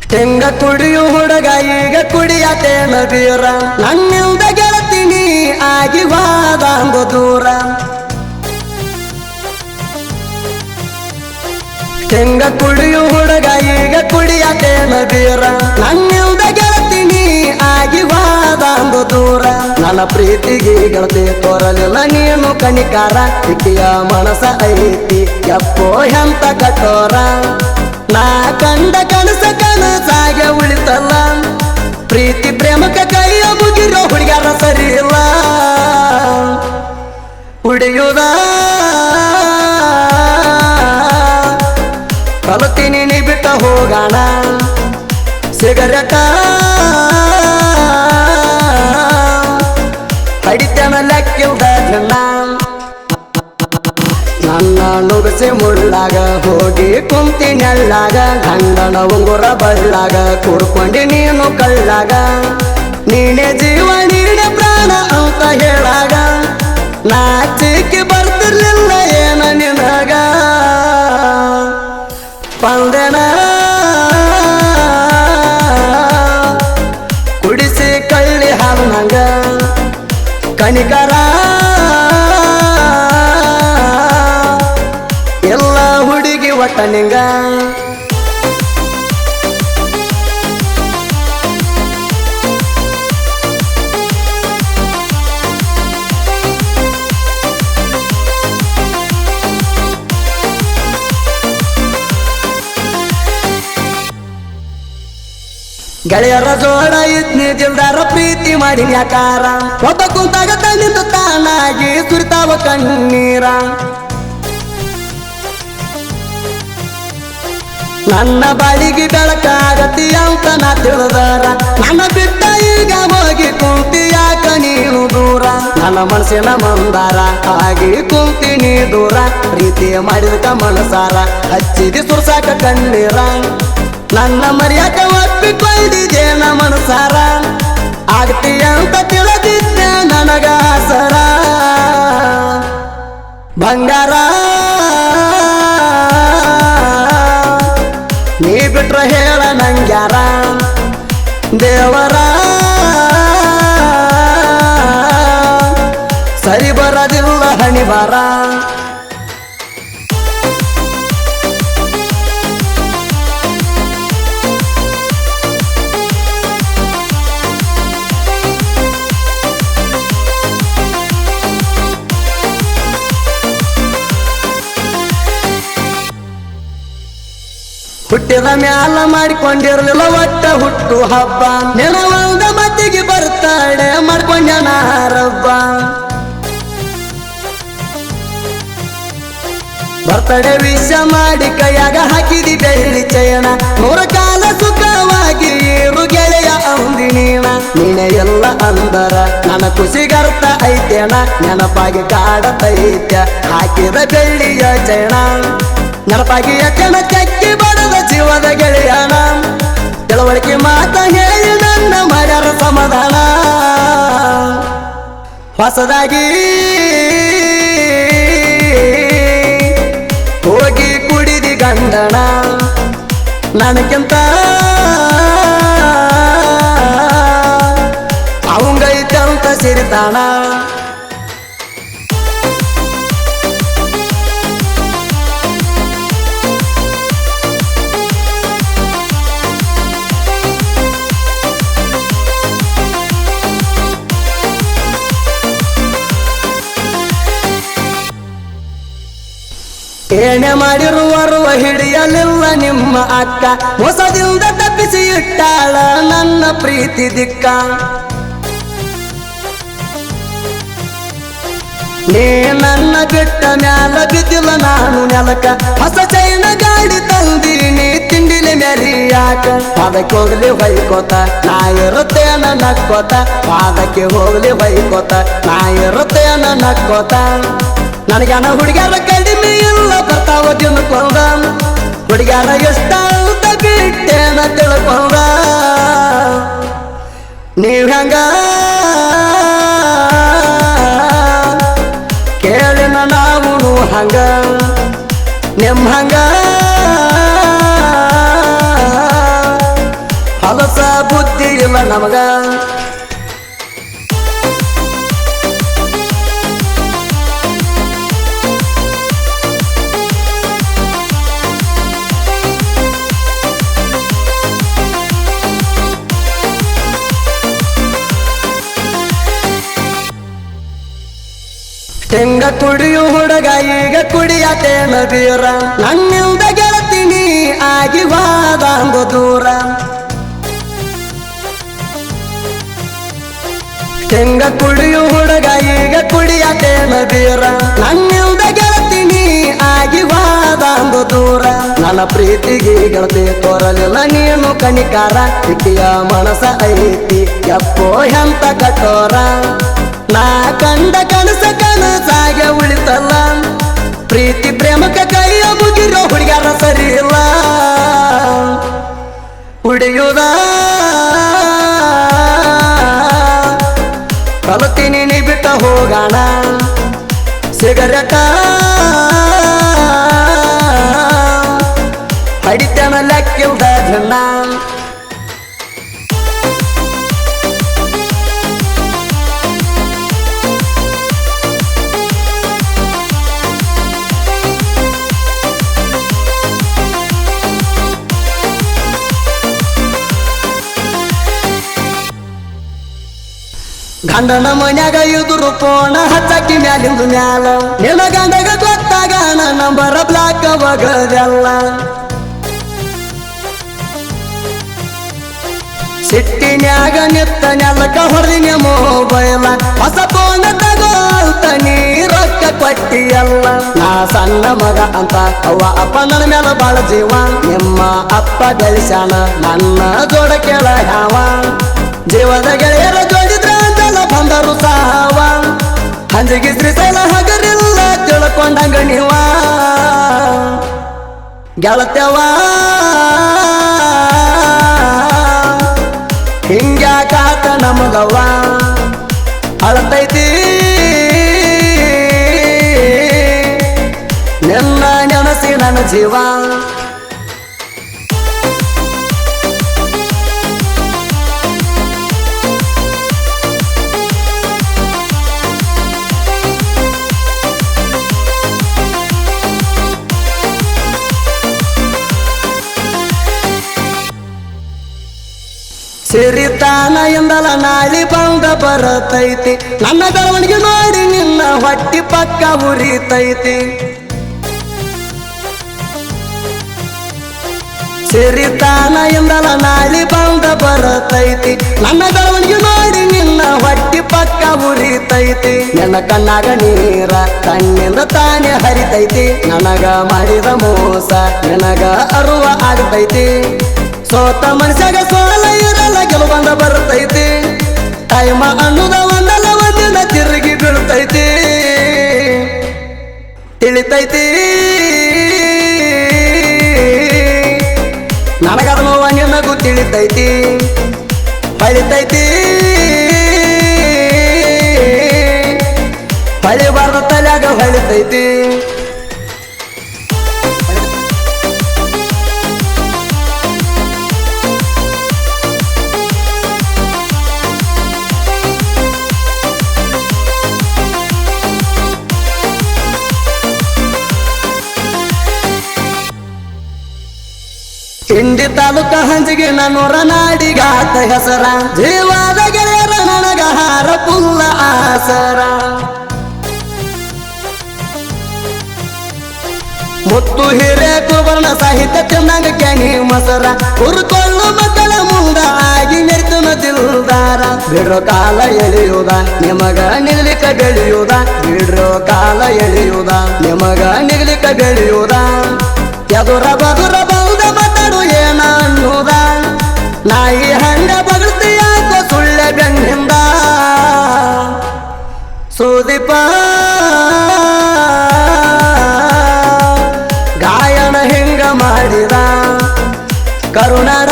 ಹೆಂಗ ಕುಡಿಯು ಹುಡುಗ ಈಗ ಕುಡಿಯತೇನ ಬೀರ ನನ್ನಿಂದ ಗೆಳತೀನಿ ಆಗಿ ವಾದಂದು ದೂರ ಹೆಂಗ ಕುಡಿಯು ಹುಡುಗ ಈಗ ಕುಡಿಯತೇನ ಬೀರ ನನ್ನಿಂದ ಗೆಳತೀನಿ ಆಗಿ ವಾದಂದು ದೂರ ನನ್ನ ಪ್ರೀತಿಗೆ ಗೆಳತಿ ತೋರಲಿಲ್ಲ ನೀನು ಕನಿಕಾರ ಇಕ್ಕಿಯ ಮನಸ ಐತಿ ಯಪ್ಪೋ ಎಂತ ಕಠೋರ ನಾ ಕಂಡ ಕನಸ ಕನಸಾಗೆ ಉಳಿತಲ್ಲ ಪ್ರೀತಿ ಪ್ರೇಮಕ ಕೈಯ ಮುಗಿರೋ ಹುಡುಗ್ಯಾರ ಸರಿ ಇಲ್ಲ ಉಡಿಯುದ ಕಲತೀನಿ ನೀ ಬಿಟ್ಟ ಹೋಗೋಣ ಸಿಗರೇಟ ಹಡಿತನ ಲೆಕ್ಕಿಲ್ದ ಜನ ನನ್ನ ನುಗ್ಸಿ ಮುಳ್ಳಾಗ ಹೋಗಿ ಕುಂತಿ ನೆಳ್ಳಾಗ ಗಂಡನ ಉಂಗುರ ಬಳ್ಳಾಗ ಕುಡ್ಕೊಂಡಿ ನೀನು ಕಳ್ಳಾಗ ನೀನೆ ಜೀವ ನೀನೆ ಪ್ರಾಣ ಅಂತ ಹೇಳಾಗ ನಾಚಿಕೆ ಬರ್ತಿರ್ಲಿಲ್ಲ ಏನ ನಿನಗ ಪಂದೆನ ಕುಡಿಸಿ ಕಳ್ಳಿ ಹಾಲ್ನಂಗ ಕನಿಕರ ಎಲ್ಲ ಹುಡುಗಿ ಒಟ್ಟ ನಿಂಗ ಗೆಳೆಯರ ಜೋಡ ಇದ್ನಿ ದಿಲ್ದಾರ ಪ್ರೀತಿ ಮಾಡಿ ಯಾಕಾರ ಒಬ್ಬ ಕುಂತಾಗ ತನ್ನಿಂದ ತಾನಾಗಿ ಸುರಿತಾವ ಕಣ್ಣೀರ ನನ್ನ ಬಾಳಿಗೆ ಬೆಳಕಾಗತಿ ಅಂತ ನಾ ತಿಳಿದಾರ ನನ್ನ ಬಿಟ್ಟ ಈಗ ಹೋಗಿ ಕುಂತಿ ಯಾಕ ನೀನು ದೂರ ನನ್ನ ಮನಸ್ಸಿನ ಮಂದಾರ ಆಗಿ ಕುಂತೀನಿ ದೂರ ಪ್ರೀತಿ ಮಾಡಿದ ಮನಸಾರ ಹಚ್ಚಿದಿ ಸುರ್ಸಾಕ ಕಣ್ಣೀರ ನನ್ನ ಮರ್ಯಾಕ ಒಪ್ಪಿಕೊಂಡಿದ್ದೇನ ಮನಸಾರ ಆಗ್ತಿ ಅಂತ ತಿಳಿದಿದ್ದೆ ನನಗ ಸರ ಬಂಗಾರ ನೀ ಬಿಟ್ರ ಹೇಳ ನಂಗ್ಯಾರ ದೇವರ ಸರಿ ಬರದಿಲ್ಲ ಹಣಿಬಾರ ಹುಟ್ಟಿದ ಮ್ಯಾಲ ಮಾಡಿಕೊಂಡಿರ್ಲಿಲ್ಲ ಒಟ್ಟ ಹುಟ್ಟು ಹಬ್ಬ ನೆನವಂದ ಮತ್ತಿಗೆ ಬರ್ತಾಳೆ ಮಾಡ್ಕೊಂಡ ರಬ್ಬ ಬರ್ತಡೆ ವಿಷ ಮಾಡಿ ಕೈಯಾಗ ಹಾಕಿದಿ ಬೆಳ್ಳಿ ಚಯನ ನೂರ ಕಾಲ ಸುಖವಾಗಿ ಇರು ಗೆಳೆಯ ಅಂದಿನೀನ ನೀನೆ ಎಲ್ಲ ಅಂದರ ನನ್ನ ಖುಷಿಗರ್ಥ ಐತೇನ ನೆನಪಾಗಿ ಕಾಡತೈತ್ಯ ಹಾಕಿದ ಬೆಳ್ಳಿಯ ಚಯನ ನೆನಪಾಗಿ ಯಚನ ಚಕ್ಕಿ ಬಡದ ಜೀವದ ಗೆಳೆಯನ ತಿಳುವಳಿಕೆ ಮಾತ ಹೇಳಿ ನನ್ನ ಮರ್ಯಾರ ಸಮಾಧಾನ ಹೊಸದಾಗಿ ಹೋಗಿ ಕುಡಿದಿ ಗಂಡನ ನನಗಿಂತ ಅವಂಗೈತಂತ ಸಿರಿತಾನ ಏನೇ ಮಾಡಿರುವರು ಹಿಡಿಯಲಿಲ್ಲ ನಿಮ್ಮ ಅಕ್ಕ ಹೊಸದಿಂದ ತಪ್ಪಿಸಿ ಇಟ್ಟಾಳ ನನ್ನ ಪ್ರೀತಿ ದಿಕ್ಕ ನೀ ನನ್ನ ಬಿಟ್ಟ ಮ್ಯಾಲ ಬಿದ್ದಿಲ್ಲ ನಾನು ನೆಲಕ ಹೊಸ ಚೈನ ಗಾಡಿ ತಂದೀನಿ ತಿಂಡಿಲಿ ಮೆರಿಯಾಕ ಪಾದಕ್ಕೆ ಹೋಗ್ಲಿ ಹೊಯ್ಕೋತ ನಾ ಇರುತ್ತೇನ ನಕ್ಕೋತ ಪಾದಕ್ಕೆ ಹೋಗ್ಲಿ ಹೊಯ್ಕೋತ ನಾ ಇರುತ್ತೇನ ನಕ್ಕೋತ ನನಗನ ಹುಡುಗ್ಯಾರ ಕಡಿಮೆ ಇಲ್ಲ ಬರ್ತಾವ ದಿನಕ್ಕೊಂದ ಹುಡುಗ್ಯಾರ ಎಷ್ಟ ಅಂತ ಬಿಟ್ಟೇನ ತಿಳ್ಕೊಂಡ ನೀವ್ ಹೆಂಗ ಕೇಳಿನ ನಾವು ಹಂಗ ನಿಮ್ಮ ಹಂಗ ಮನಸ ಬುದ್ಧಿ ಇಲ್ಲ ನಮಗ ಹೆಂಗ ಕುಡಿಯು ಹುಡುಗ ಈಗ ಕುಡಿಯತೇನ ಬೀರ ನನ್ನಿಂದ ಗೆಳತೀನಿ ಆಗಿ ವಾದಂದು ದೂರ ಹೆಂಗ ಕುಡಿಯು ಹುಡುಗ ಈಗ ಕುಡಿಯತೇನ ಬೀರ ನನ್ನಿಂದ ಗೆಳತೀನಿ ಆಗಿ ವಾದಂದು ದೂರ ನನ್ನ ಪ್ರೀತಿಗೆ ಗೆಳತಿ ತೋರಲಿಲ್ಲ ನೀನು ಕನಿಕಾರ ಇಕ್ಕಿಯ ಮನಸ ಐತಿ ಯಪ್ಪೋ ಎಂತ ಕಠೋರ ನಾ ಕಂಡ ಕನಸ ಕನಸಾಗೆ ಉಳಿತಲ್ಲ ಪ್ರೀತಿ ಪ್ರೇಮಕ್ಕೆ ಕೈಯ ಮುಗಿರೋ ಹುಡುಗ್ಯಾರ ಸರಿ ಇಲ್ಲ ಉಡಿಯುದ ಕಲತೀನಿ ನೀ ಬಿಟ್ಟ ಹೋಗೋಣ ಸಿಗರೇಟ ಹಡಿತೇನ ಲೆಕ್ಕಿಲ್ದ ಜನ ಗಂಡನ ಮನ್ಯಾಗ ಎದುರು ಪೋಣ ಹಚ್ಚಕ್ಕಿ ಮ್ಯಾಲಿಂದು ಮ್ಯಾಲ ನಿನ್ನ ಗಂಡಗ ಗೊತ್ತಾಗ ನಂಬರ ಬ್ಲಾಕ್ ಬಗದೆಲ್ಲ ಸಿಟ್ಟಿನ್ಯಾಗ ನಿತ್ತ ನೆಲಕ ಹೊರದಿನ ಮೊಬೈಲ ಹೊಸ ಫೋನ್ ತಗೋಲ್ತ ನೀ ರೊಕ್ಕ ಕೊಟ್ಟಿಯಲ್ಲ ನಾ ಸಣ್ಣ ಮಗ ಅಂತ ಅವ್ವ ಅಪ್ಪ ನನ್ನ ಮೇಲೆ ಬಾಳ ಜೀವ ನಿಮ್ಮ ಅಪ್ಪ ಗಳಿಸ್ಯಾನ ನನ್ನ ಜೋಡ ಕೇಳ ಯಾವ ಜೀವದ ಗೆಳೆಯರ ಜೋಡಿದ್ರ ಅಂತೆಲ್ಲ ಬಂದರು ಸಾವ ಹಂಜಿಗೆ ಶ್ರೀಶೈಲ ಹಗರಿಲ್ಲ ತಿಳ್ಕೊಂಡಂಗ ನೀವ ಗೆಳತ್ಯವ ಹಿಂಗ್ಯಾಕಾತ ನಮಗವ್ವ ಅಳತೈತಿ ನಿನ್ನ ನೆನಸಿ ನನ್ನ ಜೀವ ಸಿರಿತಾನ ಎಂದಲ ನಾಳಿ ಬಂದ ಬರತೈತಿ ನನ್ನ ಬೆಳವಣಿಗೆ ನೋಡಿ ನಿನ್ನ ಹೊಟ್ಟಿ ಪಕ್ಕ ಉರಿತೈತಿ ಸಿರಿತಾನ ಎಂದಲ ನಾಳಿ ಬಂದ ಬರತೈತಿ ನನ್ನ ಬೆಳವಣಿಗೆ ನೋಡಿ ನಿನ್ನ ಹೊಟ್ಟಿ ಪಕ್ಕ ಉರಿತೈತಿ ನನ್ನ ಕಣ್ಣಾಗ ನೀರ ಕಣ್ಣಿಂದ ತಾನೇ ಹರಿತೈತಿ ನನಗ ಮಾಡಿದ ಮೋಸ ನಿನಗ ಅರುವ ಆಗ್ತೈತಿ ಸೋತ ಮನುಷ್ಯಾಗ ಸೋಲ ಇರಲ್ಲ ಗೆಲುವಂದ ಬರ್ತೈತಿ ಟೈಮ ಅನ್ನುದ ಒಂದಲ್ಲ ಒಂದಿನ ತಿರುಗಿ ಬೀಳ್ತೈತಿ ತಿಳಿತೈತಿ ನನಗದ ನೋವ ನಿನಗೂ ತಿಳಿತೈತಿ ಹೊಳಿತೈತಿ ಹೊಳಿ ಬಾರ್ದ ತಲ್ಯಾಗ ಹೊಳಿತೈತಿ ಇಂಡಿ ತಾಲೂಕ ಹಂಜಿಗೆ ನನ್ನೂರ ನಾಡಿಗಾತ ಹೆಸರ ಜೀವಾದ ಗೆಳೆಯರ ನನಗ ಹಾರ ಪುಲ್ಲ ಆಸರ ಮುತ್ತು ಹಿರೇ ಕುಬರ್ಣ ಸಾಹಿತ್ಯ ತಿನ್ನಂಗ ಕೆಣಿ ಮಸರ ಹುರ್ಕೊಳ್ಳು ಮಕ್ಕಳ ಮುಂದ ಆಗಿ ನೆರ್ತನ ದಿಲ್ದಾರ ಬಿಡ್ರೋ ಕಾಲ ಎಳೆಯುವುದ ನಿಮಗ ನಿಗ್ಲಿಕ ಬೆಳೆಯುವುದ ಬಿಡ್ರೋ ಕಾಲ ಎಳೆಯುವುದ ನಿಮಗ ನಿಗ್ಲಿಕ ಬೆಳೆಯುವುದ ಎದುರ ಬದುರ ಬೌದ ಮಾತಾಡು ಏನ ಅನ್ನುದ ನಾಯಿ ಹಂಗ ಬಗಳ್ತೀಯಾಕ ಸುಳ್ಳೆ ಬೆನ್ನಿಂದ ಸುದೀಪ ಗಾಯನ ಹಿಂಗ ಮಾಡಿದ ಕರುಣರ